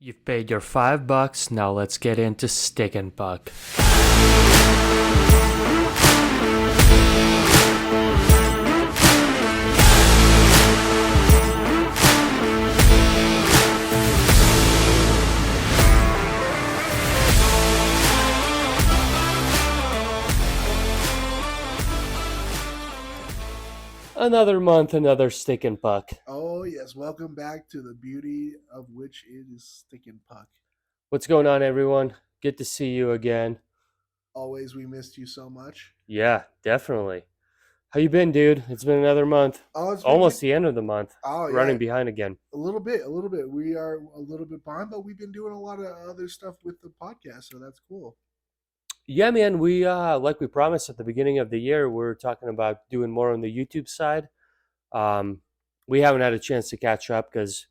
You've paid your $5, now let's get into Stick and Puck. Another month, another Stick and Puck. Oh yes, welcome back to the beauty of which is stick and puck. What's going on, everyone? Good to see you again. Always, we missed you so much. Yeah, definitely. How you been, dude? It's been another month. Oh, it's been Almost good. the end of the month. Oh yeah, Running behind again. a little bit, a little bit. We are a little bit behind, but we've been doing a lot of other stuff with the podcast, so that's cool. Yeah, man, we like we promised at the beginning of the year, we're talking about doing more on the YouTube side. Um, we haven't had a chance to catch up because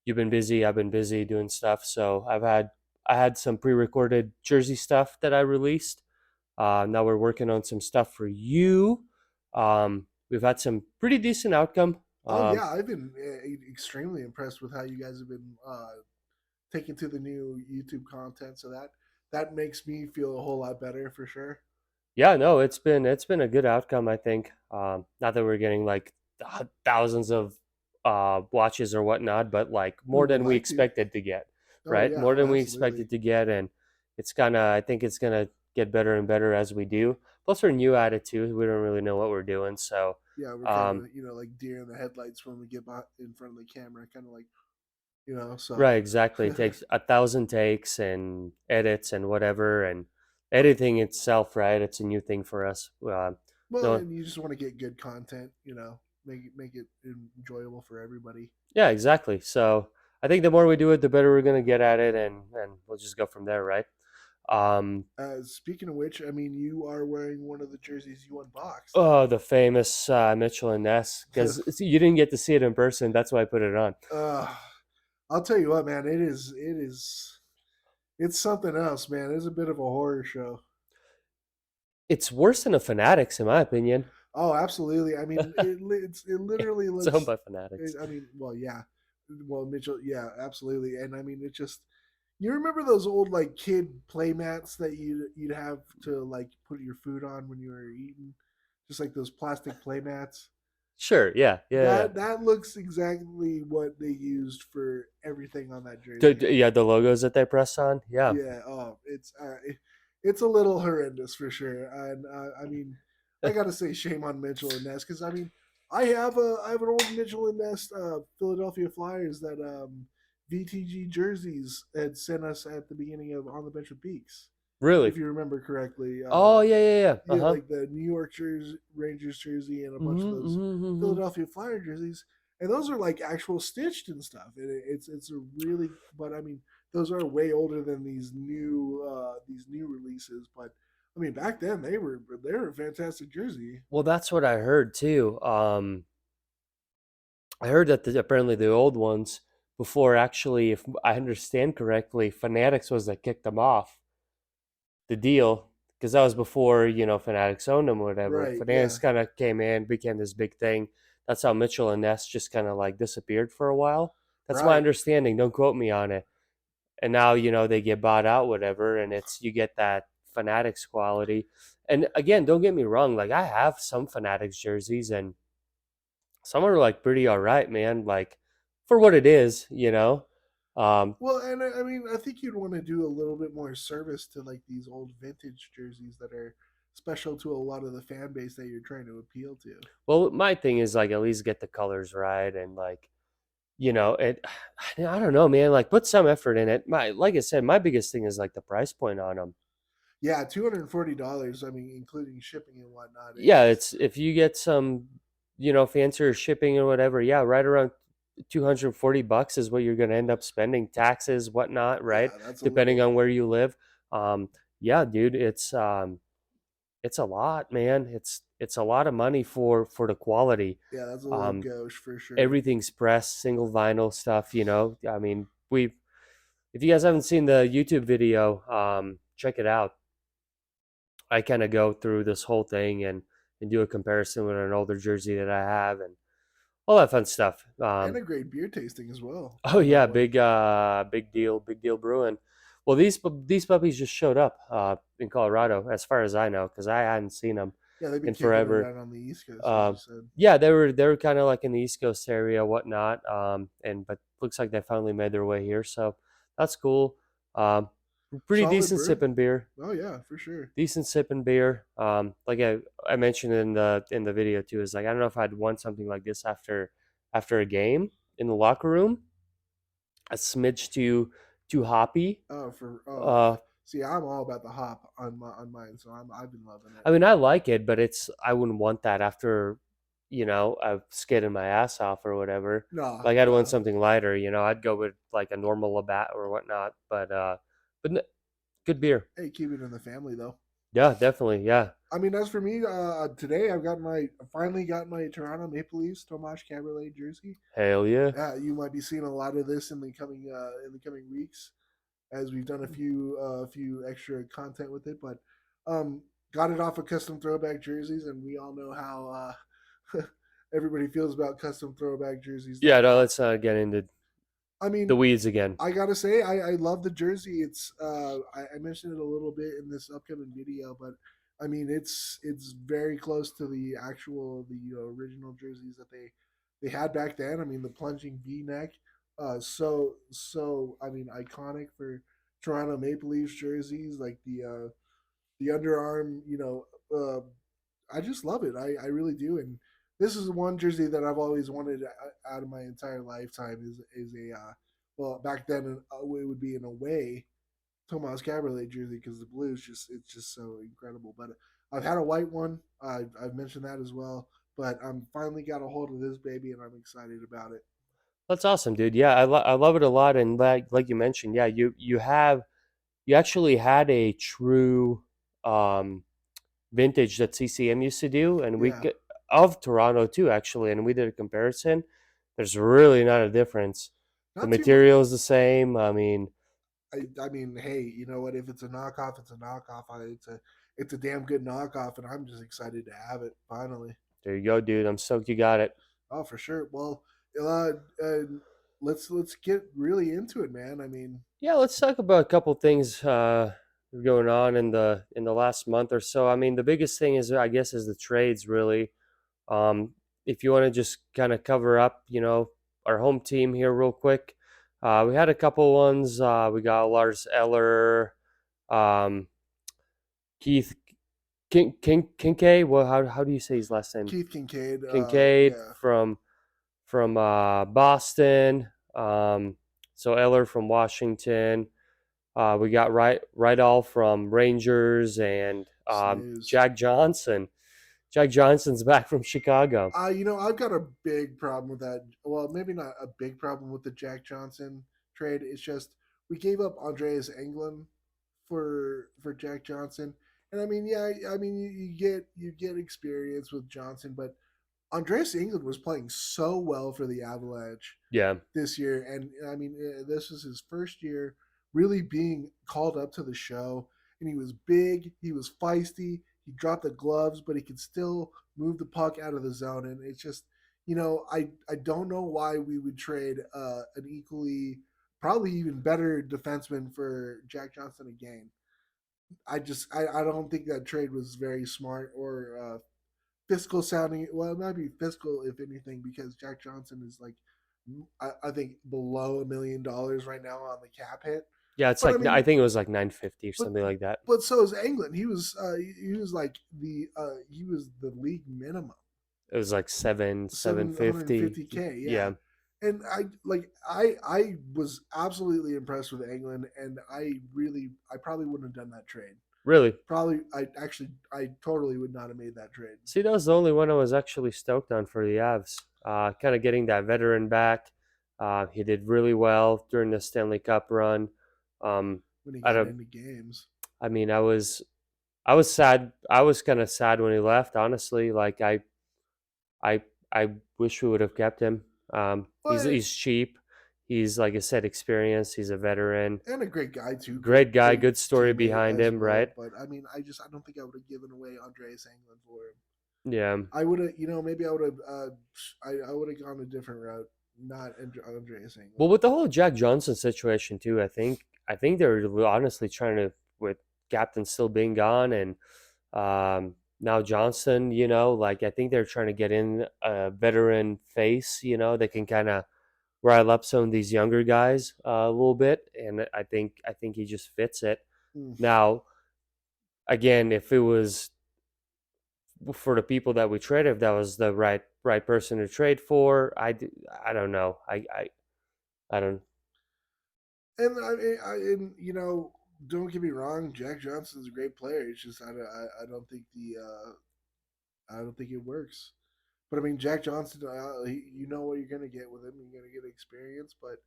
you've been busy, I've been busy doing stuff. So I had some pre-recorded Jersey stuff that I released. Now we're working on some stuff for you. We've had some pretty decent outcome. Oh yeah, I've been extremely impressed with how you guys have been taking to the new YouTube content. So that makes me feel a whole lot better for sure. Yeah, no, it's been a good outcome. I think. Not that we're getting like thousands of watches or whatnot, but like We more would than we like to. expected to get, Oh right? yeah, More oh than we absolutely. expected to get, and it's gonna. I think it's gonna get better and better as we do. Plus, we're new at it too. We don't really know what we're doing, so Yeah, we're kind um, of like deer in the headlights when we get in front of the camera, kind of like so. right, exactly. It takes 1,000 takes and edits and whatever, and editing itself, right? It's a new thing for us. Well, No, and you just want to get good content, make it enjoyable for everybody. yeah, exactly. So I think the more we do it, the better we're gonna get at it, and we'll just go from there, right? Um, Speaking of which, I mean, you are wearing one of the jerseys you unboxed. oh, the famous Mitchell and Ness, because you didn't get to see it in person. That's why I put it on. uh, I'll tell you what, man, it's something else, man. It's a bit of a horror show. It's worse than a Fanatics, in my opinion. Oh, absolutely. I mean, it literally It's owned looks. by Fanatics. I mean, well, yeah, well, Mitchell, yeah, absolutely. And I mean, it just you remember those old like kid play mats that you'd have to like put your food on when you were eating, just like those plastic play mats. Sure, yeah, yeah, yeah. That looks exactly what they used for everything on that jersey. Yeah, the logos that they press on. Yeah, Yeah, oh, it's a little horrendous for sure. And I mean, I gotta say, shame on Mitchell and Ness because I mean, I have an old Mitchell and Ness Philadelphia Flyers that VTG jerseys had sent us at the beginning of On the Bench with Beaks, really. if you remember correctly. Oh yeah, yeah, yeah. Uh Yeah, huh. like the New York Rangers jersey and a bunch of Mm-hmm, those mm-hmm, mm-hmm. Philadelphia Flyer jerseys, and those are like actual stitched and stuff. And it's a really, but I mean, those are way older than these new releases. But I mean, back then they were a fantastic jersey. Well, that's what I heard too. I heard that apparently the old ones before actually, if I understand correctly, Fanatics was that kicked them off the deal because that was before Fanatics owned them or whatever. Right? Yeah. Fanatics kind of came in, became this big thing. That's how Mitchell and Ness just kind of like disappeared for a while. That's my Right. understanding. Don't quote me on it. And now they get bought out, whatever, and it's you get that Fanatics quality. And again, don't get me wrong. Like I have some Fanatics jerseys, and some are like pretty all right, man. Like for what it is. Um, Well, and I mean, I think you'd want to do a little bit more service to like these old vintage jerseys that are special to a lot of the fan base that you're trying to appeal to. well, my thing is like at least get the colors right, and like it. I don't know, man. Like put some effort in it. Like I said, my biggest thing is like the price point on them. Yeah, $240. I mean, including shipping and whatnot. Yeah, it's if you get some, fancier shipping or whatever. Yeah, right around $240 is what you're going to end up spending, taxes, whatnot, right? Yeah, that's a Depending little. on where you live. Um, yeah, dude, it's a lot, man. It's a lot of money for the quality. Yeah, that's a little Um, gauche for sure. Everything's pressed, single vinyl stuff. I mean, we if you guys haven't seen the YouTube video, check it out. I kind of go through this whole thing and do a comparison with an older jersey that I have, and all that fun stuff. And a great beer tasting as well, Oh by yeah, the way. big deal brewing. Well, these puppies just showed up in Colorado, as far as I know, because I hadn't seen them Yeah, they've been in kicking it forever. out on the East Coast, as you Um, said. yeah, they were kind of like in the East Coast area, whatnot. And but looks like they finally made their way here, so that's cool. Um, Pretty Solid decent brew. sipping beer. Oh yeah, for sure. Decent sipping beer. Like I mentioned in the video too, is like I don't know if I'd want something like this after a game in the locker room. A smidge too hoppy. I Uh, see. I'm all about the hop on mine, so I've been loving it. I mean, I like it, but I wouldn't want that after, I've skidded my ass off or whatever. Nah, Like I'd want nah. something lighter. I'd go with like a normal Labatt or whatnot. But good beer. Hey, keep it in the family though. Yeah, definitely. Yeah. I mean, as for me, today I finally got my Toronto Maple Leafs Tomas Caberlet jersey. Hell yeah. You might be seeing a lot of this in the coming weeks, as we've done a few extra content with it. But um, got it off of custom throwback jerseys, and we all know how everybody feels about custom throwback jerseys. Yeah. That No, let's not get into I the mean, weeds again. I gotta say, I love the jersey. I mentioned it a little bit in this upcoming video, but I mean, it's very close to the original jerseys that they had back then. I mean, the plunging V neck, so I mean, iconic for Toronto Maple Leafs jerseys, like the underarm, I just love it. I really do. And this is one jersey that I've always wanted out of my entire lifetime. Is a well, back then it would be an away Tomas Caberlet jersey, because the blue is it's just so incredible. But I've had a white one. I've mentioned that as well. But I'm finally got a hold of this baby, and I'm excited about it. That's awesome, dude. Yeah, I love it a lot. And like you mentioned, yeah, you actually had a true um vintage that CCM used to do, and Yeah, of Toronto too, actually, and we did a comparison. There's really not a difference. The not too much. material is the same. I mean, I mean, hey, you know what? If it's a knockoff, it's a knockoff. It's a damn good knockoff, and I'm just excited to have it finally. there you go, dude. I'm stoked you got it. Oh, for sure. Well, uh, uh, let's get really into it, man. I mean, Yeah, let's talk about a couple things going on in the last month or so. I mean, the biggest thing is, I guess, is the trades really. If you want to just kind of cover up, our home team here real quick. We had a couple ones. We got Lars Eller, um, Keith Kincaid. Well, how do you say his last name? Keith Kincaid. Kincaid Yeah, from Boston. So Eller from Washington. We got Rydall from Rangers and snooze. Jack Johnson. Jack Johnson's back from Chicago. I've got a big problem with that. Well, maybe not a big problem with the Jack Johnson trade. It's just we gave up Andreas Englund for Jack Johnson, and I mean, yeah, I mean, you get experience with Johnson, but Andreas Englund was playing so well for the Avalanche Yeah, this year, and I mean, this is his first year really being called up to the show, and he was big, he was feisty, he dropped the gloves, but he could still move the puck out of the zone, and it's just, I don't know why we would trade an equally, probably even better defenseman for Jack Johnson again. I don't think that trade was very smart or fiscal sounding. Well, it might be fiscal if anything, because Jack Johnson is like, I think below $1 million right now on the cap hit. yeah. It's But I like I mean, think it was like 950 or but something like that. but so is England. He was like he was the league minimum, It was like seven seven hundred and fifty. fifty k. Yeah, Yeah, and I was absolutely impressed with England, and I probably wouldn't have done that trade. really. Probably I totally would not have made that trade See, that was the only one I was actually stoked on for the Avs. Kind of getting that veteran back. He did really well during the Stanley Cup run. Um, when he out got of, into games. I mean, I was sad. I was kind of sad when he left. Honestly, like I, I wish we would have kept him. But He's cheap. He's like I said, experienced. He's a veteran. and a great guy too, Great guy. great Good story teammate behind as him, right? well. But I mean, I don't think I would have given away Andreas Englund for him. Yeah. I would have, maybe I would have, I would have gone a different route, not Andreas Well, England. with the whole Jack Johnson situation too, I think they're honestly trying to, with Captain still being gone and now Johnson, like I think they're trying to get in a veteran face, that can kind of rile up some of these younger guys a little bit, and I think he just fits it. Mm. Now, again, if it was for the people that we traded, if that was the right person to trade for, I don't know. I don't And and don't get me wrong, Jack Johnson's a great player. It's just I don't think I don't think it works. But I mean, Jack Johnson, you know what you're going to get with him. You're going to get experience. But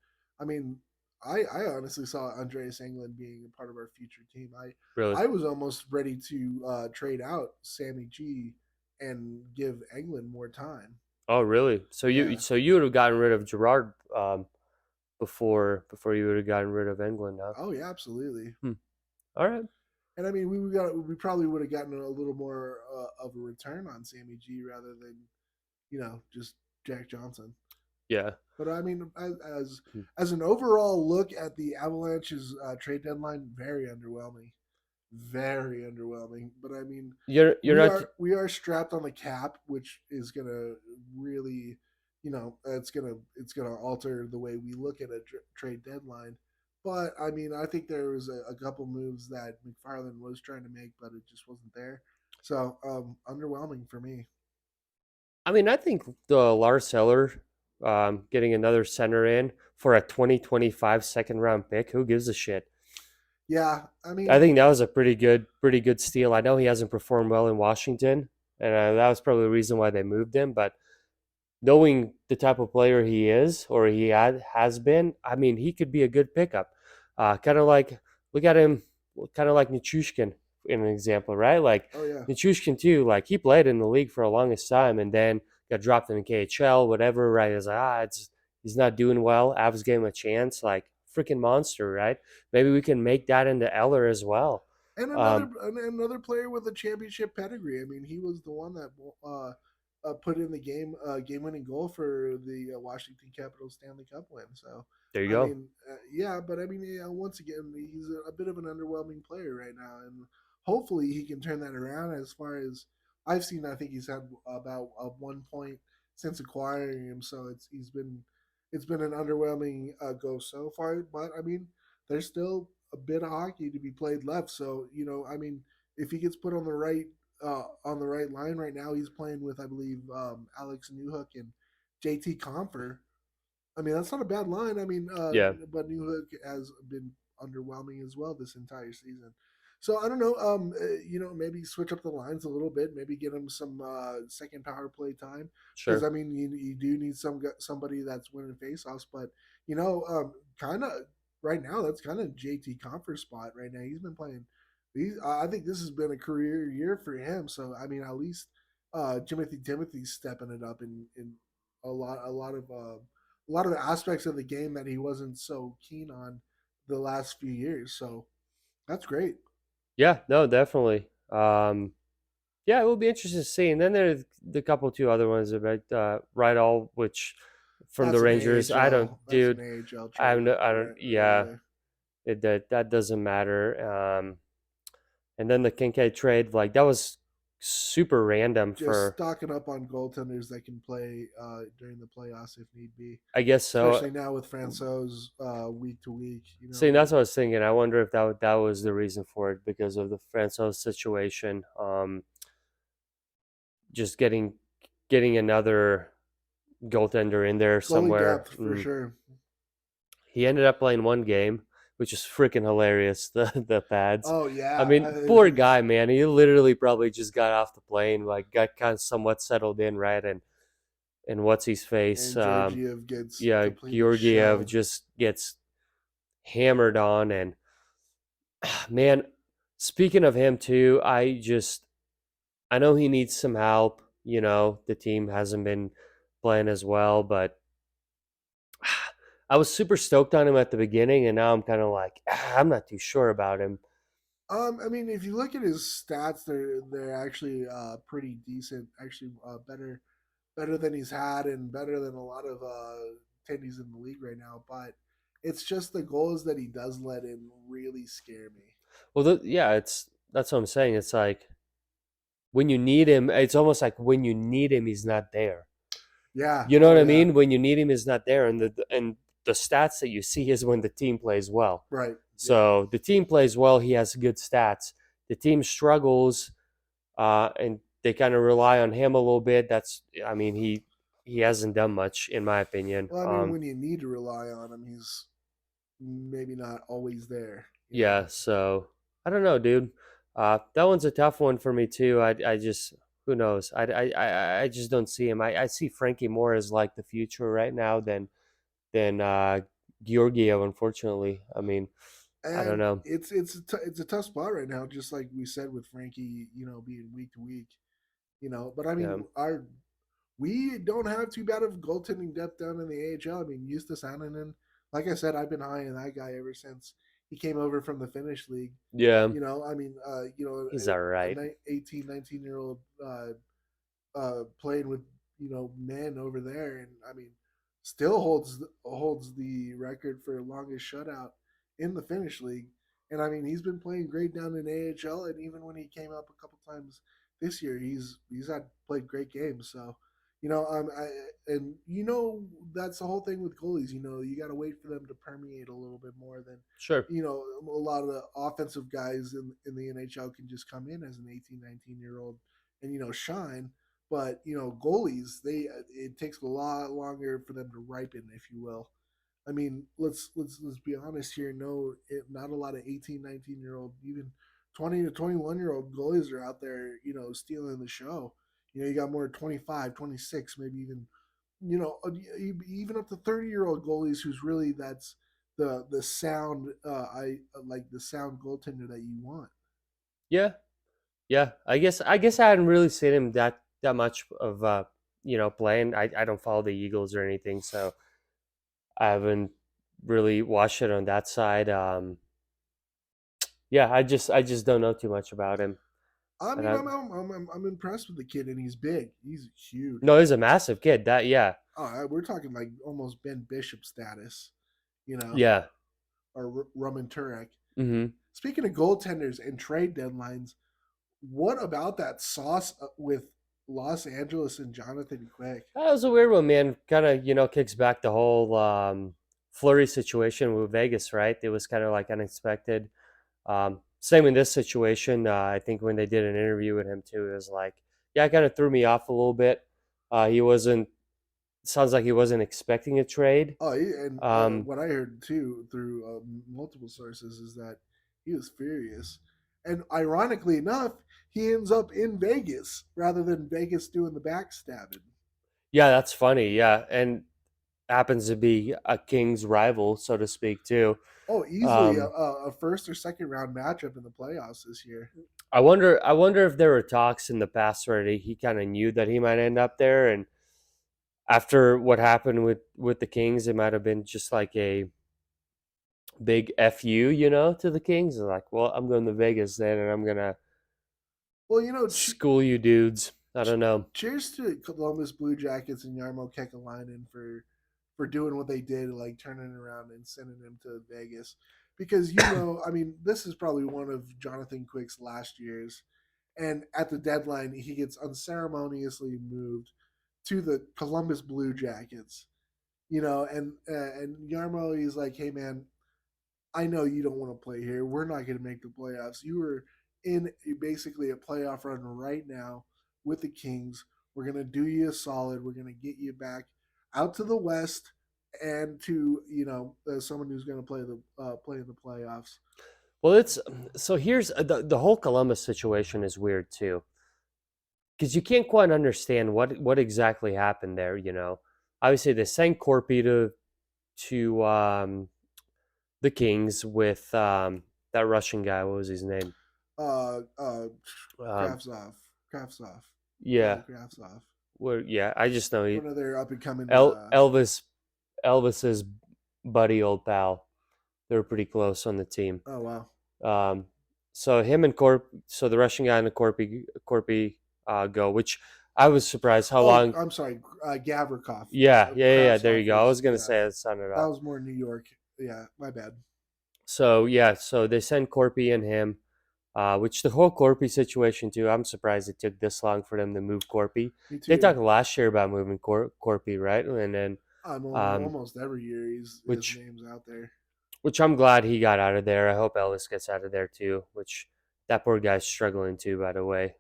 I mean, I honestly saw Andreas England being a part of our future team. really. I was almost ready to trade out Sammy G and give England more time. Oh, really? So you Yeah. so you would have gotten rid of Gerard before you would have gotten rid of England, huh? Oh yeah, absolutely. Hmm. All right. And I mean, we probably would have gotten a little more of a return on Sammy G rather than just Jack Johnson. Yeah. But I mean, Hmm. as an overall look at the Avalanche's trade deadline, very underwhelming, very underwhelming. But I mean, You're not. we are strapped on the cap, which is gonna really, it's gonna alter the way we look at a trade deadline. But I mean, I think there was a couple moves that McFarland was trying to make, but it just wasn't there. So underwhelming for me. I mean, I think the Lars Eller getting another center in for a 2025 second round pick. Who gives a shit? Yeah, I I mean, think that was a pretty good steal. I know he hasn't performed well in Washington, and that was probably the reason why they moved him. But knowing the type of player he is or has been, I mean, he could be a good pickup. Kind of like look at him, kind of like Nichushkin in an example, right? Like oh yeah. Nichushkin too. Like he played in the league for the longest time and then got dropped in the KHL, whatever. Right? It's like he's not doing well. Avs gave him a chance, like freaking monster, right? Maybe we can make that into Eller as well. And Um, another player with a championship pedigree. I mean, he was the one that put in the game winning goal for the Washington Capitals Stanley Cup win. So there you I go. mean, yeah, but I mean, once again, he's a bit of an underwhelming player right now, and hopefully he can turn that around. As far as I've seen, I think he's had about 1 point since acquiring him, so it's been an underwhelming go so far. But I mean, there's still a bit of hockey to be played left. So I mean, if he gets put on the right line right now, he's playing with I believe Alex Newhook and JT Comfer. I mean, that's not a bad line. I mean, Yeah, but Newhook has been underwhelming as well this entire season. So I don't know. Maybe switch up the lines a little bit. Maybe get him some second power play time because sure. I mean, you do need somebody that's winning faceoffs. But kind of right now, that's kind of JT Comfort's spot right now. He's been playing. I think this has been a career year for him. So I mean, at least Timothy's stepping it up in a lot of aspects of the game that he wasn't so keen on the last few years. So that's great. Yeah, no, definitely. Yeah, it will be interesting to see. And then there's the couple two other ones about Rydal, which from the That's an Rangers. I don't, AHL. That's an dude. AHL I have trade no, I don't. right, right Yeah, there. that doesn't matter. And then the Kincaid trade, like that was super random Just for. stocking up on goaltenders that can play during the playoffs if need be, I guess so. especially now with Francouz week to week. See, that's what I was thinking. I wonder if that was the reason for it because of the Francois situation. Just getting another goaltender in there goalie somewhere. depth for sure. He ended up playing one game, which is freaking hilarious. The pads. Oh I yeah, mean, poor guy, man. He literally probably just got off the plane, like got kind of somewhat settled in, right? And what's his face? and Georgiev gets Yeah, completely Georgiev shelled. just gets hammered on, and man, speaking of him too, I know he needs some help. The team hasn't been playing as well, but I was super stoked on him at the beginning, and now I'm kind of like, I'm not too sure about him. I mean, if you look at his stats, they're actually pretty decent. Actually, better than he's had, and better than a lot of attendees in the league right now. But it's just the goals that he does let in really scare me. Well, yeah, it's that's what I'm saying. It's like when you need him, it's almost like when you need him, he's not there. Yeah. You know Oh what I yeah. mean? When you need him, he's not there, and the stats that you see is when the team plays well. Right. Yeah. So the team plays well, he has good stats. The team struggles, and they kind of rely on him a little bit. That's, I mean, he hasn't done much in my opinion. Well, I mean, when you need to rely on him, he's maybe not always there. You Yeah, know. so I don't know, dude. That one's a tough one for me too. I just who knows? I just don't see him. I see Frankie more as like the future right now than Georgiev. Unfortunately, I mean, I don't And know. it's a tough spot right now, just like we said with Frankie, being week to week, But I Yeah, mean, our we don't have too bad of goaltending depth down in the AHL. I mean, Justus Annunen, like I said, I've been high on that guy ever since he came over from the Finnish league. yeah, I mean, he's all right. 18, 19-year-old playing with men over there, and I mean, still holds the record for longest shutout in the Finnish league. And I mean, he's been playing great down in AHL, and even when he came up a couple times this year, he's had played great games. So, that's the whole thing with goalies. You got to wait for them to permeate a little bit more than Sure. a lot of the offensive guys in the NHL can just come in as an 18, 19-year old and shine. But goalies, it takes a lot longer for them to ripen, if you will. I mean, let's be honest here. No, not a lot of 18, 19-year old, even 20 to 21-year-old goalies are out there, stealing the show. You got more 25, 26, maybe even even up to 30-year-old goalies who's really that's the sound I like the sound goaltender that you want. Yeah, yeah. I guess I hadn't really seen him that much of playing. I don't follow the Eagles or anything, so I haven't really watched it on that side. Yeah, I just don't know too much about him. I And mean, I'm impressed with the kid, and he's big. He's huge. no, he's a massive kid. That yeah, We're talking like almost Ben Bishop status, you know, yeah. or Roman Turek. Mm-hmm. Speaking of goaltenders and trade deadlines, what about that sauce with Los Angeles and Jonathan Quick? That was a weird one, man. Kind of kicks back the whole Flurry situation with Vegas, right? It was kind of like unexpected. Same in this situation. I think when they did an interview with him too, it was like, yeah, it kind of threw me off a little bit. He wasn't. Sounds like he wasn't expecting a trade. Oh, and Um, what I heard too through multiple sources is that he was furious, and ironically enough, he ends up in Vegas rather than Vegas doing the backstabbing. yeah, that's funny. Yeah, and happens to be a Kings rival, so to speak, too. Oh, easily Um, a first or second round matchup in the playoffs this year. I wonder if there were talks in the past where he kind of knew that he might end up there, and after what happened with the Kings, it might have been just like a big fu, to the Kings. They're like, well, I'm going to Vegas then, and I'm gonna Well, school you dudes. I don't know. cheers to Columbus Blue Jackets and Yarmo Kekalainen for doing what they did, like turning around and sending him to Vegas. Because I mean, this is probably one of Jonathan Quick's last years, and at the deadline, he gets unceremoniously moved to the Columbus Blue Jackets. And Yarmo, he's like, "Hey, man, I know you don't want to play here. We're not going to make the playoffs. You were in basically a playoff run right now with the Kings. We're going to do you a solid. We're going to get you back out to the West and to someone who's going to play in the playoffs." Well, it's so here's the whole Columbus situation is weird too, because you can't quite understand what exactly happened there. Obviously they sent Corpy to the Kings with that Russian guy. What was his name? Uh, uh, Um, Kravtsov, Kravtsov, yeah, Vladdy Kravtsov, yeah. I just know one of their up and coming. Elvis's buddy, old pal. They were pretty close on the team. Oh wow, Um, So him and so the Russian guy and the Corpy go, which I was surprised how Oh, long. I'm sorry, Gavrikov. Yeah. There Kravtsov you go. I was was gonna yeah. say it sounded That off. was more New York. Yeah, my bad. So yeah, so they send Corpy and him, which the whole Corpy situation too. I'm surprised it took this long for them to move Corpy. Me They too. talked last year about moving Corpy, right? And then I'm um, almost every year his which name's out there. I'm glad he got out of there. I hope Ellis gets out of there too. Which that poor guy's struggling too, by the way.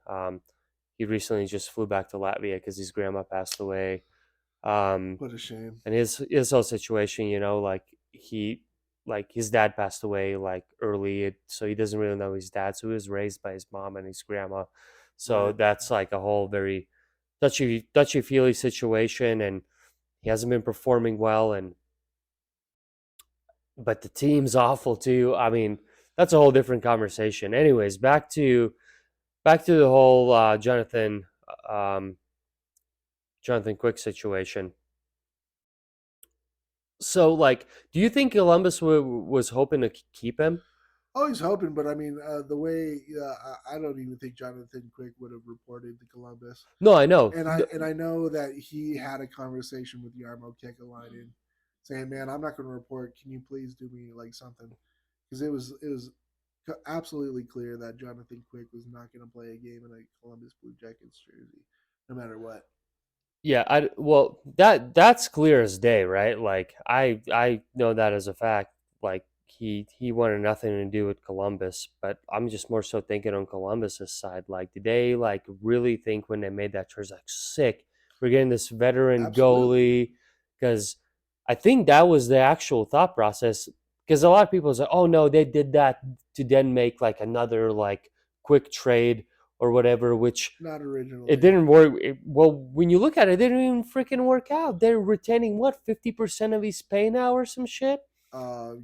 He recently just flew back to Latvia because his grandma passed away. Um, What a shame. and his whole situation, like his dad passed away like early, so he doesn't really know his dad. So he was raised by his mom and his grandma. So Right. that's like a whole very touchy feely situation, and he hasn't been performing well. And but the team's awful too. I mean, that's a whole different conversation. Anyways, back to the whole um, Jonathan Quick situation. So, like, do you think Columbus was hoping to keep him? Always hoping, but I mean, the way I don't even think Jonathan Quick would have reported to Columbus, No, I know. and I know that he had a conversation with Yarmo Kekalainen, saying, "Man, I'm not going to report. Can you please do me like something?" Because it was absolutely clear that Jonathan Quick was not going to play a game in a Columbus Blue Jackets jersey, no matter what. Yeah, I well that's clear as day, right? Like I know that as a fact. Like he wanted nothing to do with Columbus, but I'm just more so thinking on Columbus's side. Like, did they like really think when they made that choice, like, sick, we're getting this veteran Absolutely, goalie? Because I think that was the actual thought process. Because a lot of people say, oh no, they did that to then make like another like quick trade or whatever, which not it originally. didn't work. Well, when you look at it, it didn't even freaking work out. They're retaining what 50% of his pay now or some shit.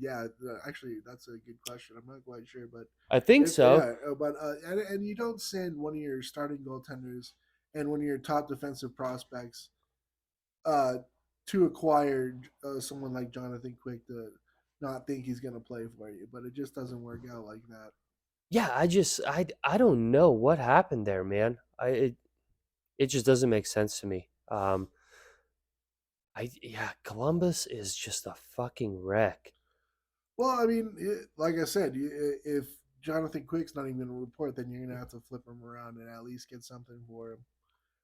Yeah, actually, that's a good question. I'm not quite sure, but I think if so. yeah, but and you don't send one of your starting goaltenders and one of your top defensive prospects uh, to acquire someone like Jonathan Quick to not think he's going to play for you, but it just doesn't work out like that. Yeah, I don't know what happened there, man. It just doesn't make sense to me. I Yeah, Columbus is just a fucking wreck. Well, I mean, like I said, if Jonathan Quick's not even going to report, then you're going to have to flip him around and at least get something for him,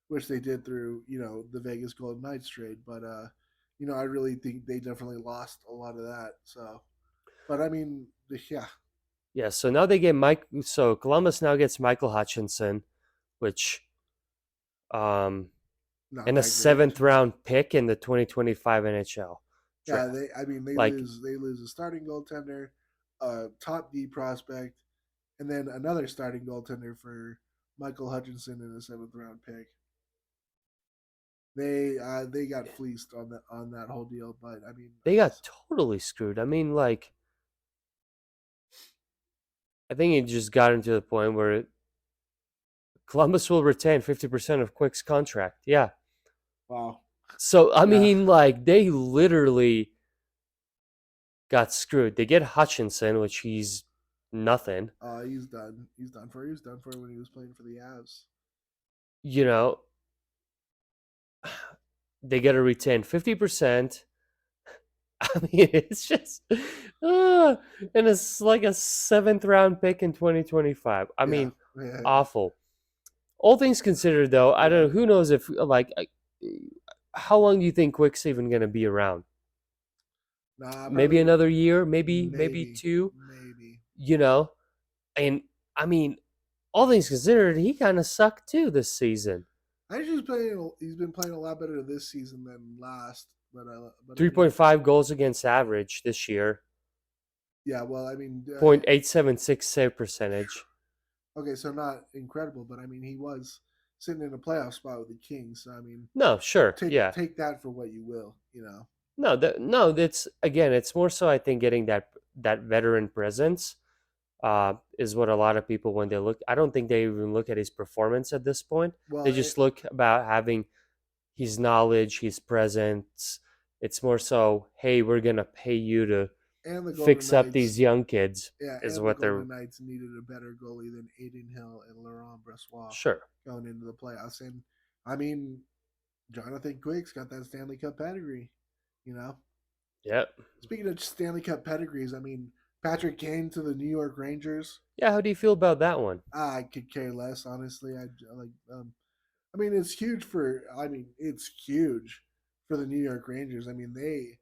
which they did through the Vegas Golden Knights trade. But I really think they definitely lost a lot of that. So, but I mean, yeah, Yeah, so now they get Mike. So Columbus now gets Michael Hutchinson, which um not and a that great. seventh round pick in the 2025 NHL Yeah, draft. I mean, Like, they lose a starting goaltender, a top D prospect, and then another starting goaltender for Michael Hutchinson in a seventh round pick. They got fleeced on that whole deal, but I mean, they got totally screwed. I mean, like, I think it just got into the point where Columbus will retain 50% of Quick's contract. Yeah. wow, So, I yeah, mean, like, they literally got screwed. They get Hutchinson, which he's nothing. he's done. He was done for when he was playing for the Avs. You know, they get to retain 50%. I mean, it's just, and it's like a seventh round pick in 2025. I Yeah, mean, yeah, awful. All things considered, though, I don't yeah. know. Who knows if, like, how long do you think Quick's even going to be around? Nah, Maybe probably another year, maybe maybe, two, maybe. you know? And I mean, all things considered, he kind of sucked too this season. Actually, he's been playing a lot better this season than last. But I mean, 3.5 goals against average this year, yeah. Well, I mean, 0.876 save percentage. okay, so not incredible, but I mean, he was sitting in a playoff spot with the Kings. So I mean, No, sure, yeah. take that for what you will. No, that's again, it's more so I think getting that veteran presence is what a lot of people when they look. I don't think they even look at his performance at this point. Well, They just look about having his knowledge, his presence. It's more so, hey, we're gonna pay you to. And the Golden fix up Knights, these young kids yeah, is and the what they're Golden Knights needed a better goalie than Aiden Hill and Laurent Brossoit sure. going into the playoffs. And I mean, Jonathan Quick's got that Stanley Cup pedigree. You know, Yep. speaking of Stanley Cup pedigrees, I mean, Patrick Kane to the New York Rangers. Yeah, how do you feel about that one? I could care less, honestly. I like. I mean, it's huge for. I mean, it's huge for the New York Rangers. I mean, they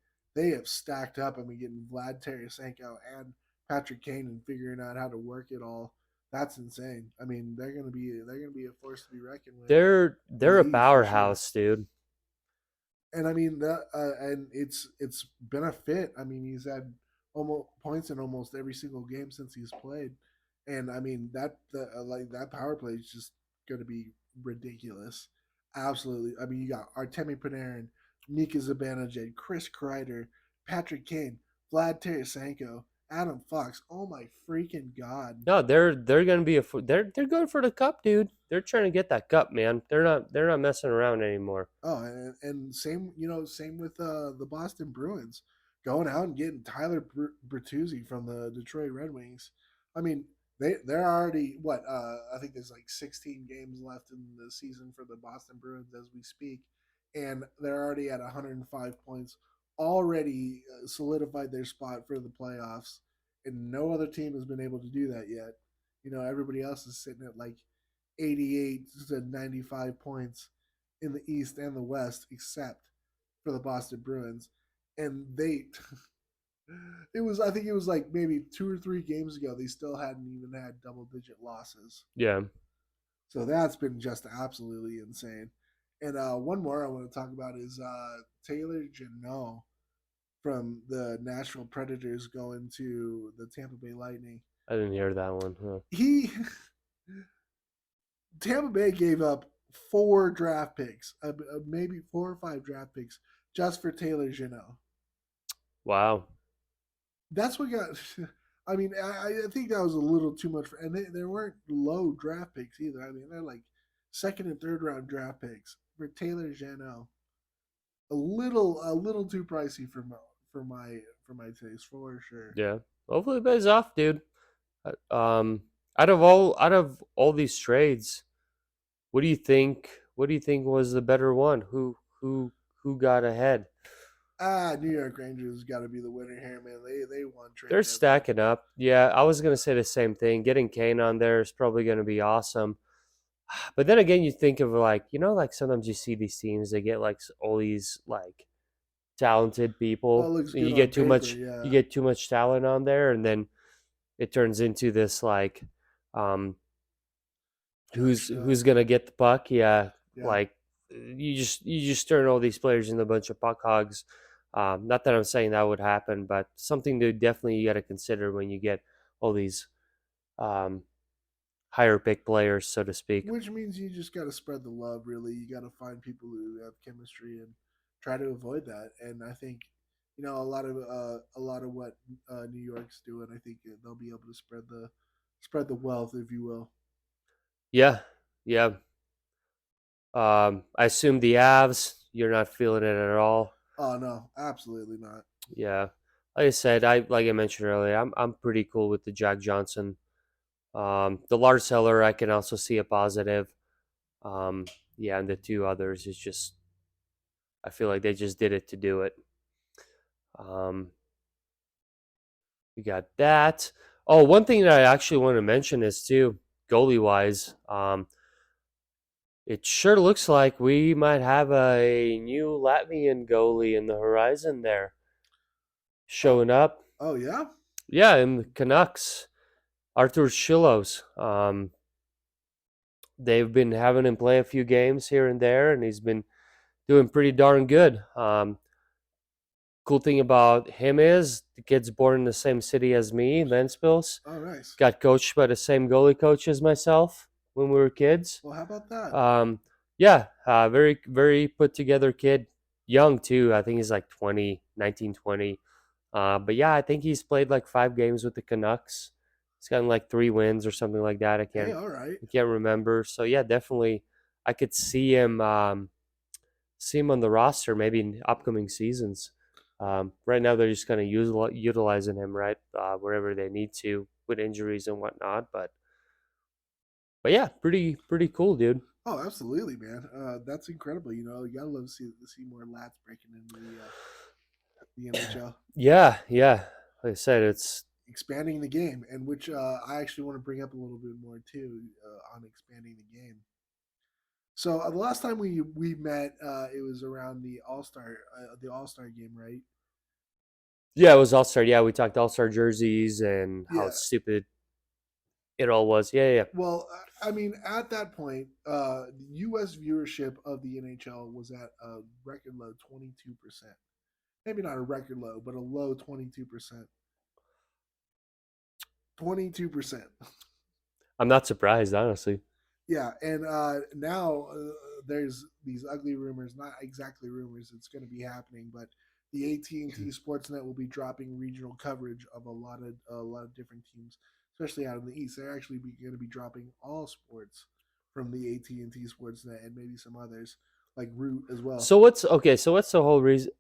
have stacked up. I mean, getting Vlad Tarasenko and Patrick Kane and figuring out how to work it all. That's insane. I mean, they're gonna be a force to be reckoned with in They're the a East for sure. powerhouse, dude. And I mean that, and it's been a fit. I mean, he's had almost points in almost every single game since he's played, and I mean like that power play is just going to be ridiculous. Absolutely. I mean, you got Artemi Panarin, Mika Zibanejad, Chris Kreider, Patrick Kane, Vlad Tarasenko, Adam Fox. Oh my freaking god! No, they're gonna be they're going for the cup, dude. They're trying to get that cup, man. They're not messing around anymore. Oh, and same, same with the Boston Bruins going out and getting Tyler Bertuzzi from the Detroit Red Wings. I mean, they're already what I think there's like 16 games left in the season for the Boston Bruins as we speak, and they're already at 105 points, already solidified their spot for the playoffs, and no other team has been able to do that yet. Everybody else is sitting at like 88 to 95 points in the East and the West, except for the Boston Bruins. And I think it was like maybe 2 or 3 games ago, they still hadn't even had double digit losses. Yeah, So that's been just absolutely insane. And one more I want to talk about is Taylor Janot from the Nashville Predators going to the Tampa Bay Lightning. I didn't hear that one. Huh. He Tampa Bay gave up 4 draft picks, maybe 4 or 5 draft picks, just for Taylor Janot. Wow. That's what got. I mean, I think that was a little too much and they weren't low draft picks either. I mean, they're like second and third round draft picks for Taylor Janot. A little too pricey for my taste for sure. Yeah. Hopefully it pays off, dude. Out of all these trades, what do you think? What do you think was the better one? Who got ahead? New York Rangers got to be the winner here, man. They won trade They're deadline. stacking up. Yeah, I was gonna say the same thing. Getting Kane on there is probably gonna be awesome. But then again, you think of like like sometimes you see these teams they get like all these like talented Oh, it people. looks And good you on get too paper, much. You yeah, get too much talent on there, and then it turns into this like, um, just who's gonna get the puck? Yeah, yeah. like you just turn all these players into a bunch of puck hogs. Not that I'm saying that would happen, but something to definitely you got to consider when you get all these um, higher pick players, so to speak. Which means you just got to spread the love. Really, you got to find people who have chemistry and try to avoid that. And I think, a lot of what New York's doing, I think they'll be able to spread the wealth, if you will. Yeah, yeah. I assume the Avs, you're not feeling it at all. Oh no, absolutely not. Yeah, like I said, I mentioned earlier, I'm pretty cool with the Jack Johnson. The Lars Seller, I can also see a positive. Um, yeah, and the two others is just I feel like they just did it to do it. Um, we got that. Oh, one thing that I actually want to mention is too goalie wise. It sure looks like we might have a new Latvian goalie in the horizon there Oh, showing up. oh yeah. Yeah, in the Canucks, Artur Shilos. They've been having him play a few games here and there, and he's been doing pretty darn good. Cool thing about him is the kid's born in the same city as me, Ventspils. Oh nice. Got coached by the same goalie coach as myself when we were kids. Well, how about that? Um, yeah, very very put together kid, young too. I think he's like 20, 19, 20. But yeah, I think he's played like 5 games with the Canucks. He's gotten like 3 wins or something like that. Hey, all right. I can't remember. So yeah, definitely, I could see him on the roster maybe in upcoming seasons. Right now, they're just kind of utilizing him right wherever they need to with injuries and whatnot. But yeah, pretty cool, dude. Oh, absolutely, man. That's incredible. You know, you gotta love to see more lads breaking into the NHL, Yeah, yeah. Like I said, it's expanding the game, and which I actually want to bring up a little bit more too on expanding the game. So the last time we met, it was around the All Star game, right? yeah, it was All Star. Yeah, we talked All Star jerseys and how Yeah. stupid it all was. Yeah, yeah. Well, I mean, at that point, the U.S. viewership of the NHL was at a record low 22%. Maybe not a record low, but a low 22%. 22%. I'm not surprised, honestly. Yeah, and now there's these ugly rumors, not exactly rumors, it's going to be happening, but the AT&T Sportsnet will be dropping regional coverage of a lot of different teams, especially out in the East. They're actually going to be dropping all sports from the AT&T Sportsnet and maybe some others like Root as well. So what's okay? So what's the whole reason?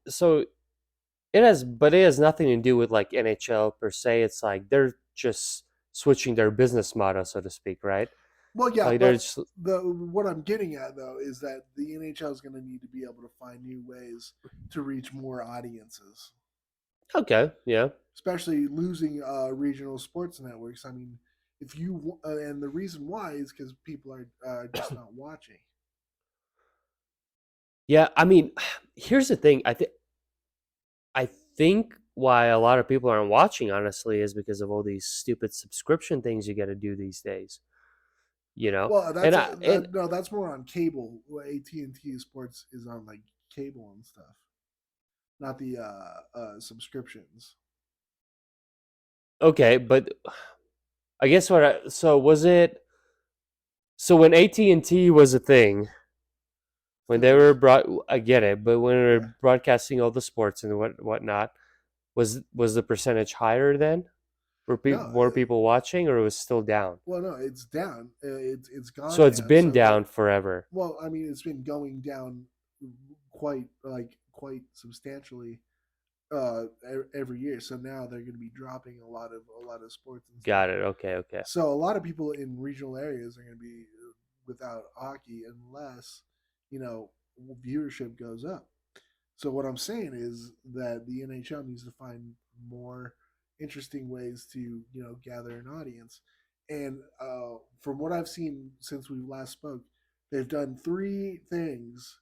So but it has nothing to do with like NHL per se. It's like they're just switching their business model, so to speak, right? Well, yeah, Like they're but just the what I'm getting at though is that the NHL is going to need to be able to find new ways to reach more audiences, okay, yeah, especially losing regional sports networks. I mean, if you and the reason why is because people are just not watching. yeah. I mean, here's the thing. I think why a lot of people aren't watching, honestly, is because of all these stupid subscription things you got to do these days. You know, Well, and that's I and no, that's more on cable. AT&T Sports is on like cable and stuff, not the subscriptions. okay, but I guess so was it so when AT&T was a thing, when Still they were is, brought, I get it, but when they were yeah. broadcasting all the sports and whatnot, was the percentage higher then? Were No, more people watching, or it was still down? well, no, it's down. It's So gone it's down. been So the down forever. well, I mean, it's been going down quite substantially every year. So now they're going to be dropping a lot of sports and stuff. Got it. Okay, okay. So a lot of people in regional areas are going to be without hockey unless you know viewership goes up. So what I'm saying is that the NHL needs to find more interesting ways to gather an audience. And from what I've seen since we last spoke, they've done three things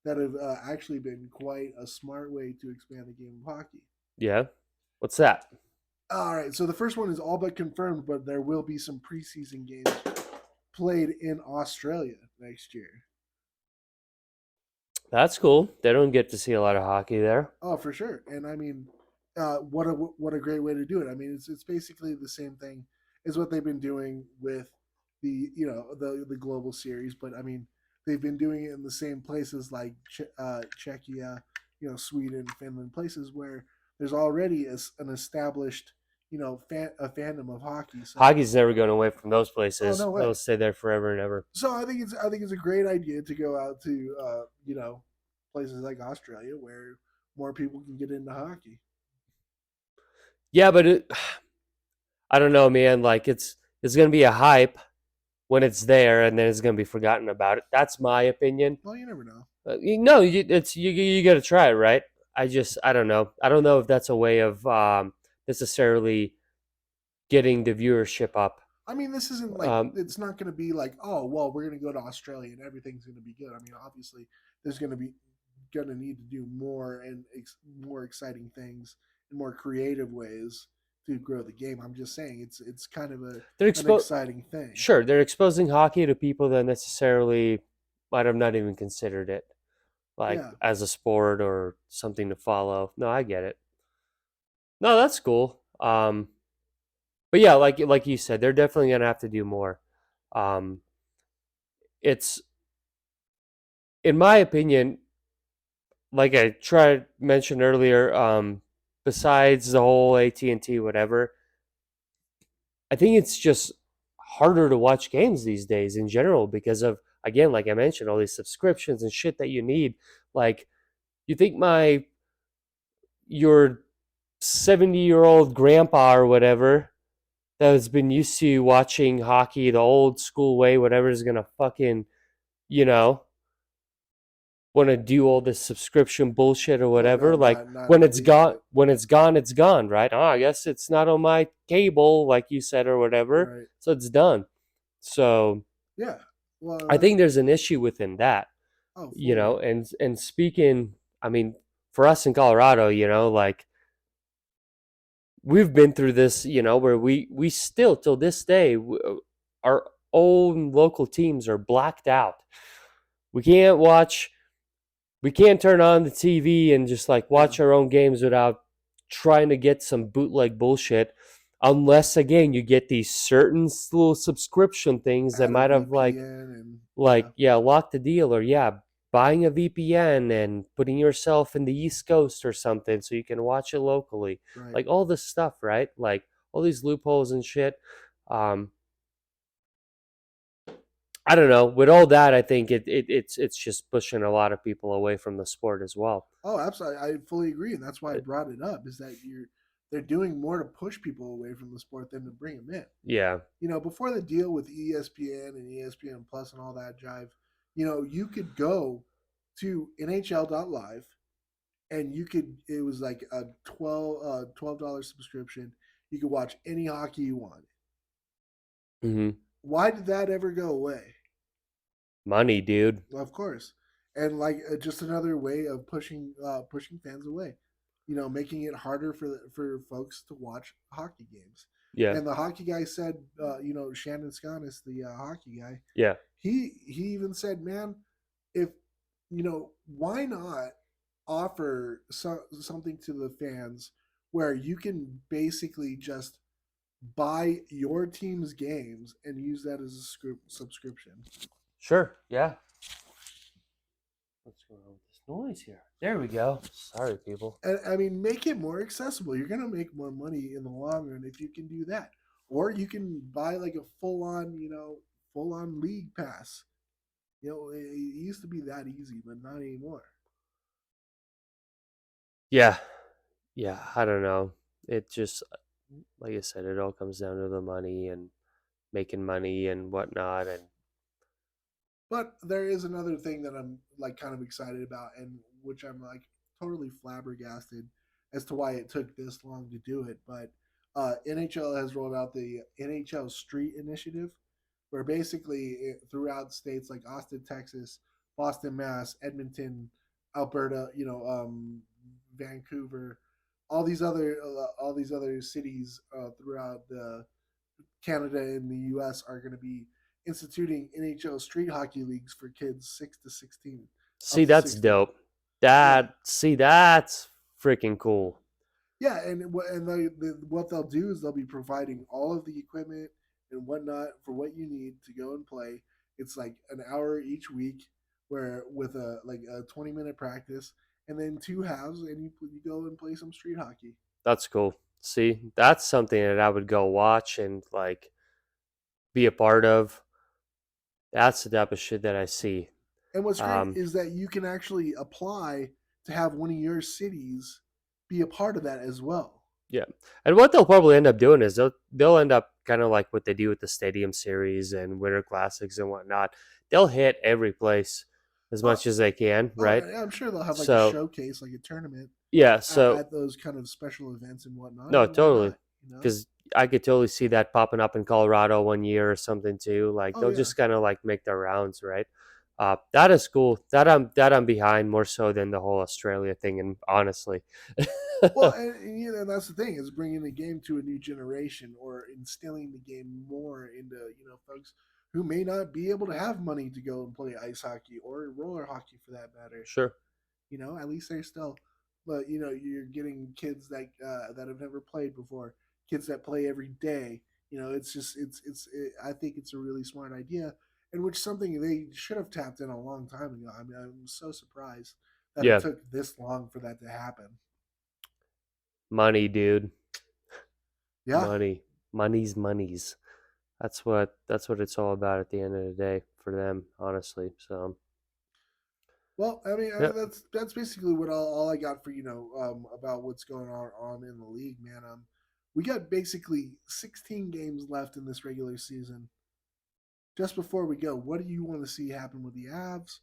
that have actually been quite a smart way to expand the game of hockey. Yeah. What's that? All right, so the first one is all but confirmed, but there will be some preseason games played in Australia next year. That's cool. They don't get to see a lot of hockey there. Oh, for sure. And I mean, what a great way to do it. I mean, it's basically the same thing as what they've been doing with the global series, but I mean, they've been doing it in the same places like Czechia, Sweden, Finland, places where there's already an established a fandom of hockey. So, Hockey's never going away from those oh places. no way. It'll stay there forever and ever. So I think it's a great idea to go out to places like Australia where more people can get into hockey. Yeah, but I don't know, man. Like it's gonna be a hype when it's there, and then it's gonna be forgotten about it. That's my opinion. Well, you never know. No, you got to try it, right? I don't know. I don't know if that's a way of necessarily getting the viewership up. I mean, this isn't like Um, it's not going to be like, oh, well, we're going to go to Australia and everything's going to be good. I mean, obviously, there's going to need to do more and more exciting things and more creative ways to grow the game. I'm just saying it's kind of they're an expo- exciting thing. Sure, they're exposing hockey to people that necessarily might have not even considered it like Yeah. as a sport or something to follow. No, I get it. No, that's cool. But yeah, like you said, they're definitely gonna have to do more. Um, it's in my opinion, like I tried mentioned earlier. Besides the whole AT&T whatever, I think it's just harder to watch games these days in general because of, again, like I mentioned, all these subscriptions and shit that you need. Like, you think my your 70-year-old grandpa or whatever that has been used to watching hockey the old school way, whatever, is gonna fucking, you know, want to do all this subscription bullshit or Oh no, whatever. Like not believe it. when it's gone, right? Oh, I guess it's not on my cable, like you said, or whatever. Right. So it's done. So Yeah. Well, I that's think there's an issue within that, oh you know. fully. And speaking, I mean, for us in Colorado, you know, like we've been through this, you know, where we still till this day our own local teams are blacked out. We can't watch we can't turn on the TV and just like Yeah. watch our own games without trying to get some bootleg bullshit. Unless again you get these certain little subscription things that Add a might have VPN and yeah. locked the deal, or buying a VPN and putting yourself in the East Coast or something so you can watch it locally. Right. Like all this stuff, right? Like all these loopholes and shit. Um, I don't know. With all that, I think it's just pushing a lot of people away from the sport as well. Oh, absolutely. I fully agree, and that's why I Uh, brought it up. Is that they're doing more to push people away from the sport than to bring them in. Yeah. You know, before the deal with ESPN and ESPN Plus and all that jive, you know, you could go to NHL.live and you could it was like a $12 subscription. You could watch any hockey you want. Hmm. Why did that ever go away? Money, dude. Well, of course, and like just another way of pushing fans away. You know, making it harder for folks to watch hockey games. Yeah. And the hockey guy said, you know, Shannon Sconis, the hockey guy, Yeah. he even said, man, if you know, why not offer something to the fans where you can basically just buy your team's games and use that as a subscription. Sure. Yeah. What's going on with this noise here? There we go. Sorry, people. And I mean, make it more accessible. You're gonna make more money in the long run if you can do that. Or you can buy like a full on league pass. You know, it used to be that easy, but not anymore. Yeah. Yeah. I don't know. It just, like I said, it all comes down to the money and making money and whatnot. And But there is another thing that I'm like kind of excited about, and which I'm like totally flabbergasted as to why it took this long to do it. But NHL has rolled out the NHL Street Initiative, where basically throughout states like Austin, Texas, Boston, Mass, Edmonton, Alberta, Vancouver, all these other cities throughout the Canada and the U.S. are going to be instituting NHL street hockey leagues for kids 6 to 16, up see, to that's 16. dope. Yeah, That's freaking cool. yeah, and what they'll do is they'll be providing all of the equipment and whatnot for what you need to go and play. It's like an hour each week, where with a 20-minute practice, and then two halves, and you go and play some street hockey. That's cool. See, that's something that I would go watch and like be a part of. That's the type of shit that I see. And what's great Um, is that you can actually apply to have one of your cities be a part of that as well. yeah, and what they'll probably end up doing is they'll end up kind of like what they do with the Stadium Series and Winter Classics and whatnot. They'll hit every place as Oh, much as they can, oh, right? I'm sure they'll have like a So showcase, like a tournament yeah, so at those kind of special events and whatnot. no, And why totally. not? You know? Because I could totally see that popping up in Colorado one year or something too. Like Oh they'll yeah. just kind of like make their rounds, right? That is cool. That I'm behind more so than the whole Australia thing. And honestly, Well, and that's the thing is bringing the game to a new generation or instilling the game more into folks who may not be able to have money to go and play ice hockey or roller hockey for that matter. sure, At least they're still, but you're getting kids that have never played before, kids that play every day. It's just I think it's a really smart idea, and which something they should have tapped in a long time ago. I mean, I'm so surprised that it yeah, took this long for that to happen. money, dude, Yeah. money, monies. That's what it's all about at the end of the day for them, honestly. So Well, I mean, Yep. that's basically what all I got for about what's going on in the league, man. We got basically 16 games left in this regular season. Just before we go, what do you want to see happen with the Avs,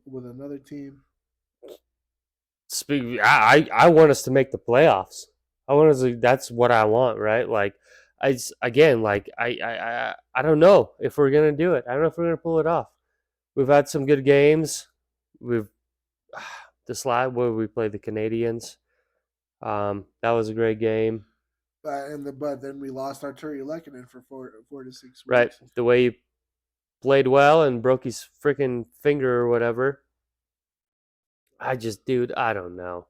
with another team? I want us to make the playoffs. I want us to, that's what I want, right? Like again, like I don't know if we're gonna do it. I don't know if we're gonna pull it off. We've had some good games. We've this last where we played the Canadians. That was a great game, But then we lost Arturi Lehkonen for 4 to 6 right? weeks. The way he played well and broke his freaking finger or whatever. Dude, I don't know.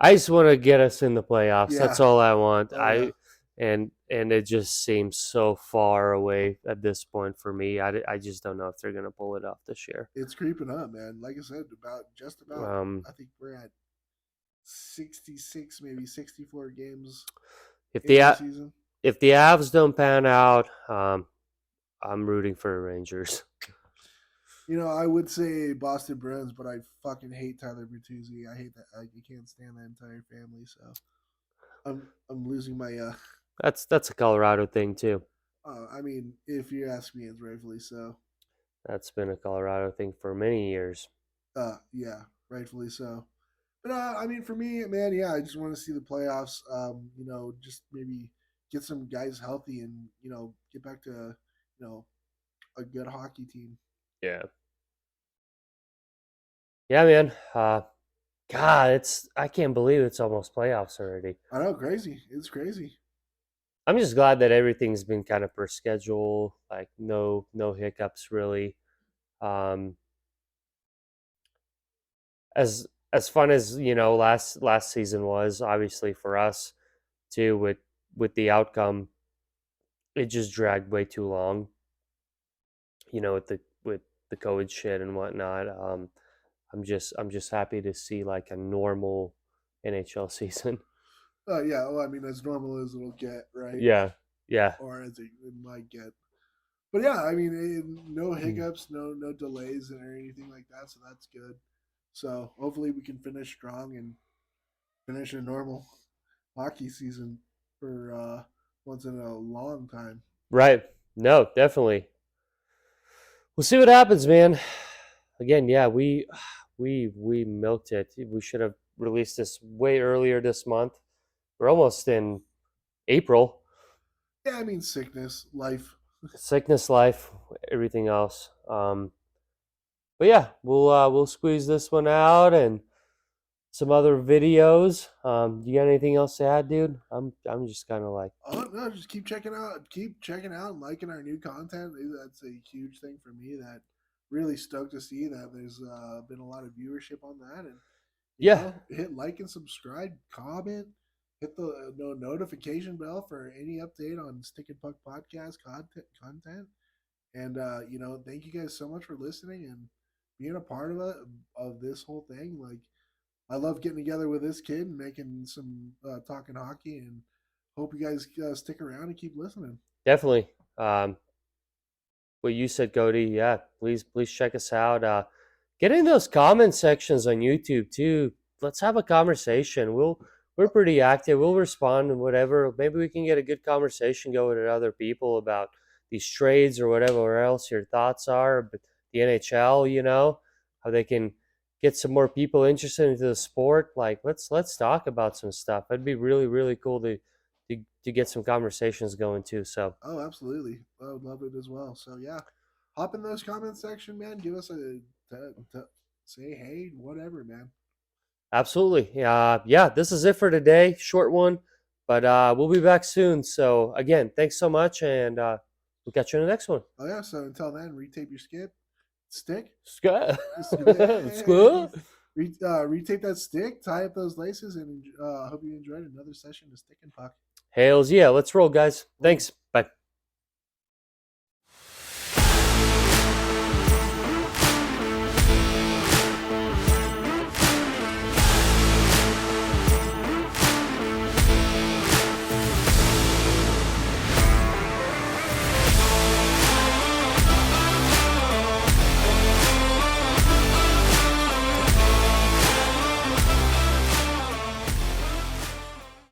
I just want to get us in the playoffs. That's Yeah. all I want. Oh yeah. And it just seems so far away at this point for me. I just don't know if they're gonna pull it off this year. It's creeping up, man. Like I said, just about. Um, I think we're at 66, maybe 64 games if into the the season. if the Avs don't pan out, I'm rooting for the Rangers. I would say Boston Bruins, but I fucking hate Tyler Bertuzzi. I hate that. I can't stand that entire family. So I'm losing my. That's a Colorado thing too. I mean, if you ask me, it's rightfully so. That's been a Colorado thing for many years. Yeah, rightfully so. But I mean, for me, man, yeah, I just want to see the playoffs. Just maybe get some guys healthy and get back to a good hockey team. Yeah. Yeah, man. God, it's I can't believe it's almost playoffs already. I know, crazy. It's crazy. I'm just glad that everything's been kind of per schedule, like no hiccups really. Um, as fun as last season was, obviously for us too, with the outcome, it just dragged way too long. With the COVID shit and whatnot. I'm just happy to see like a normal NHL season. Yeah. Well, I mean, as normal as it'll get, right? Yeah, yeah. Or as it might get. But yeah, I mean, no hiccups, no delays or anything like that. So that's good. So hopefully we can finish strong and finish a normal hockey season for once in a long time. Right. No, definitely. We'll see what happens, man. Again, yeah, we milked it. We should have released this way earlier this month. We're almost in April. Yeah, I mean, sickness, life. Sickness, life, everything else. But yeah, we'll squeeze this one out and some other videos. You got anything else to add, dude? I'm just kind of like, Oh no, just keep checking out, and liking our new content. That's a huge thing for me. That really stoked to see that there's been a lot of viewership on that, and yeah, hit like and subscribe, comment, hit the notification bell for any update on Stick and Puck podcast content. And thank you guys so much for listening and being a part of this whole thing. Like, I love getting together with this kid and making some talking hockey, and hope you guys stick around and keep listening. definitely. What you said, Cody. Yeah, please check us out. Get in those comment sections on YouTube too. Let's have a conversation. We're pretty active. We'll respond and whatever. Maybe we can get a good conversation going with other people about these trades or whatever else your thoughts are. But the NHL, how they can get some more people interested into the sport. Like let's talk about some stuff. It'd be really really cool to get some conversations going too. So Oh, absolutely. I would love it as well. So yeah, hop in those comment section, man. Give us say hey, whatever, man. absolutely. Yeah, this is it for today. Short one, but we'll be back soon. So, again, thanks so much, and we'll catch you in the next one. Oh yeah. So until then, retape your stick. Scott. Retape that stick, tie up those laces, and hope you enjoyed another session of Stick and Puck. Hails, yeah, let's roll, guys. Roll. Thanks. Bye.